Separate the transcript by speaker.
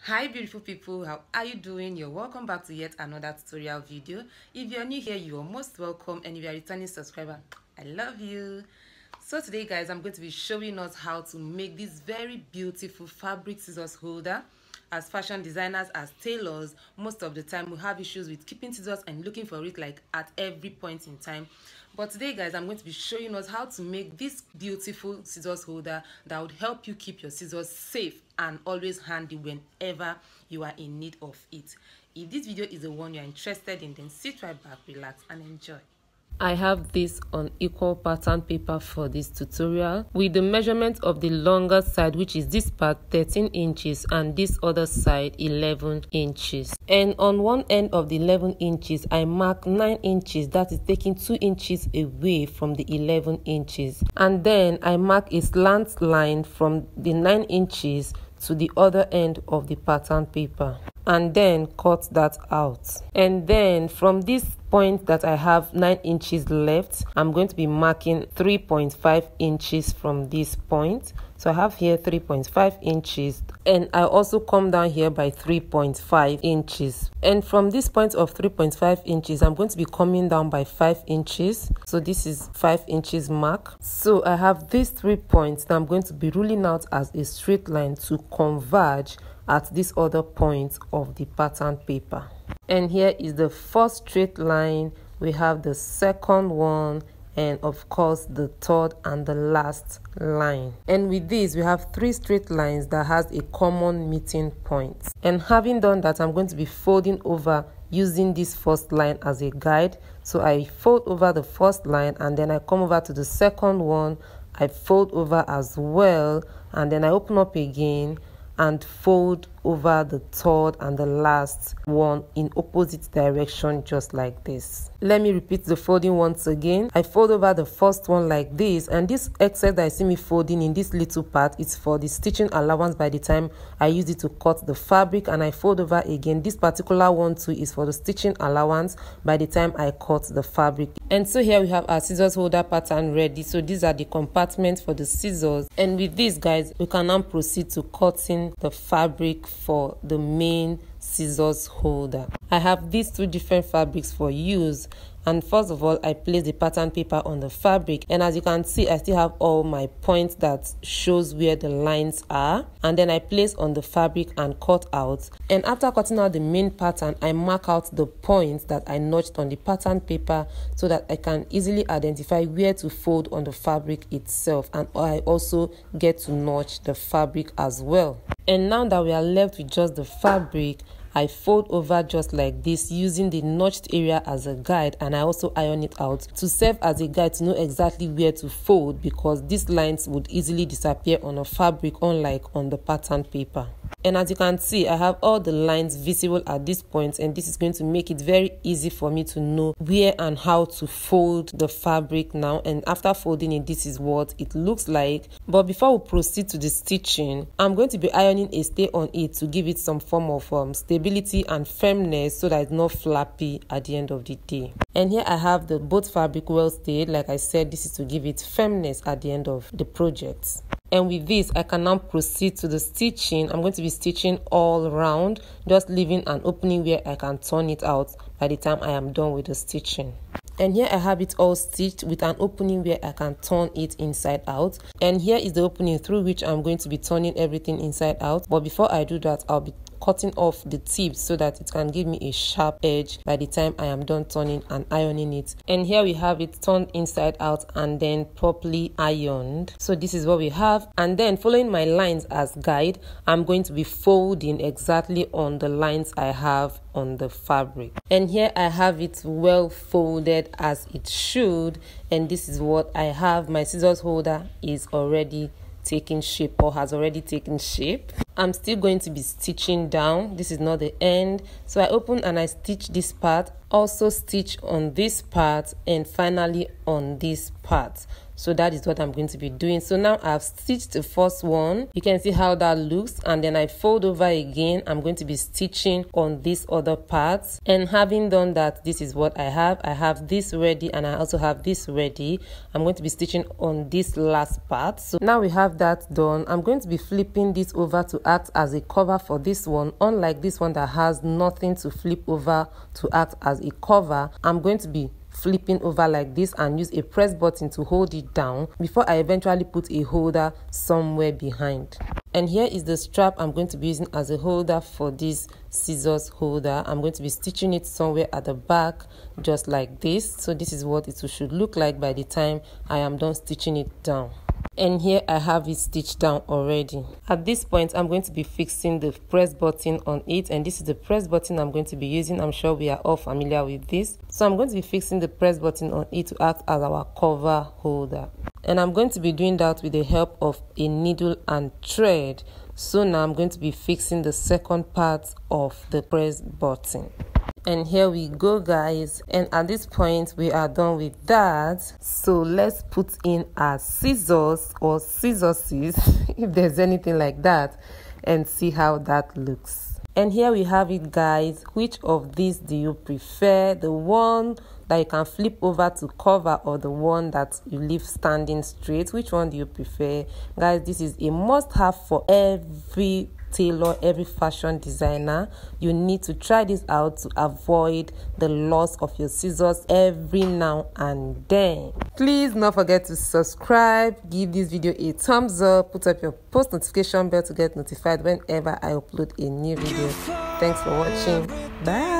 Speaker 1: Hi beautiful people, how are you doing? You're welcome back to yet another tutorial video. If you're new here, you're most welcome, and if you're a returning subscriber, I love you. So today guys, I'm going to be showing us how to make this very beautiful fabric scissors holder. As fashion designers, as tailors, most of the time we have issues with keeping scissors and looking for it like at every point in time. But today guys, I'm going to be showing us how to make this beautiful scissors holder that would help you keep your scissors safe and always handy whenever you are in need of it. If this video is the one you're interested in, then sit right back, relax and enjoy. I have this on equal pattern paper for this tutorial with the measurement of the longer side, which is this part 13 inches and this other side 11 inches. And on one end of the 11 inches, I mark 9 inches, that is taking 2 inches away from the 11 inches. And then I mark a slant line from the 9 inches to the other end of the pattern paper, and then cut that out. And then from this point that I have 9 inches left, I'm going to be marking 3.5 inches from this point. So I have here 3.5 inches, and I also come down here by 3.5 inches. And from this point of 3.5 inches, I'm going to be coming down by 5 inches. So this is 5 inches mark. So I have these 3 points that I'm going to be ruling out as a straight line to converge at this other point of the pattern paper. And here is the first straight line, we have the second one, and of course the third and the last line. And with this we have 3 straight lines that has a common meeting point. And having done that, I'm going to be folding over using this first line as a guide. So I fold over the first line, and then I come over to the second one, I fold over as well, and then I open up again and fold over the third and the last one in opposite direction, just like this. Let me repeat the folding once again. I fold over the first one like this, and this excess that I see me folding in this little part is for the stitching allowance by the time I use it to cut the fabric, and I fold over again. This particular one too is for the stitching allowance by the time I cut the fabric. And so here we have our scissors holder pattern ready. So these are the compartments for the scissors, and with this guys, we can now proceed to cutting the fabric for the main scissors holder. I have these 2 different fabrics for use, and first of all I place the pattern paper on the fabric, and as you can see I still have all my points that shows where the lines are, and then I place on the fabric and cut out. And after cutting out the main pattern, I mark out the points that I notched on the pattern paper so that I can easily identify where to fold on the fabric itself, and I also get to notch the fabric as well. And now that we are left with just the fabric, I fold over just like this using the notched area as a guide, and I also iron it out to serve as a guide to know exactly where to fold, because these lines would easily disappear on a fabric unlike on the pattern paper. And as you can see, I have all the lines visible at this point, and this is going to make it very easy for me to know where and how to fold the fabric now. And after folding it, this is what it looks like. But before we proceed to the stitching, I'm going to be ironing a stay on it to give it some form of stability and firmness so that it's not flappy at the end of the day. And here I have the both fabric well stayed. Like I said, this is to give it firmness at the end of the project. And with this, I can now proceed to the stitching. I'm going to be stitching all around, just leaving an opening where I can turn it out by the time I am done with the stitching. And here I have it all stitched with an opening where I can turn it inside out. And here is the opening through which I'm going to be turning everything inside out. But before I do that, I'll be cutting off the tips so that it can give me a sharp edge by the time I am done turning and ironing it. And here we have it turned inside out and then properly ironed. So this is what we have. And then following my lines as guide, I'm going to be folding exactly on the lines I have on the fabric. And here I have it well folded as it should, and this is what I have. My scissors holder is already taking shape, or has already taken shape. I'm still going to be stitching down. This is not the end, so I open and I stitch this part, also stitch on this part, and finally on this part. So that is what I'm going to be doing. So now I've stitched the first one. You can see how that looks, and then I fold over again. I'm going to be stitching on this other part, and having done that, this is what I have this ready, and I also have this ready. I'm going to be stitching on this last part. So now we have that done. I'm going to be flipping this over to act as a cover for this one. Unlike this one that has nothing to flip over to act as a cover, I'm going to be flipping over like this and use a press button to hold it down before I eventually put a holder somewhere behind. And here is the strap I'm going to be using as a holder for this scissors holder. I'm going to be stitching it somewhere at the back, just like this. So this is what it should look like by the time I am done stitching it down. And here I have it stitched down already. At this point, I'm going to be fixing the press button on it, and this is the press button I'm going to be using. I'm sure we are all familiar with this. So I'm going to be fixing the press button on it to act as our cover holder. And I'm going to be doing that with the help of a needle and thread. So now I'm going to be fixing the second part of the press button. And here we go, guys, and at this point we are done with that. So let's put in our scissors or scissors if there's anything like that, and see how that looks. And here we have it, guys. Which of these do you prefer? The one that you can flip over to cover, or the one that you leave standing straight? Which one do you prefer, guys? This is a must-have for every tailor, every fashion designer. You need to try this out to avoid the loss of your scissors every now and then. Please don't forget to subscribe, give this video a thumbs up, put up your post notification bell to get notified whenever I upload a new video. Thanks for watching. Bye.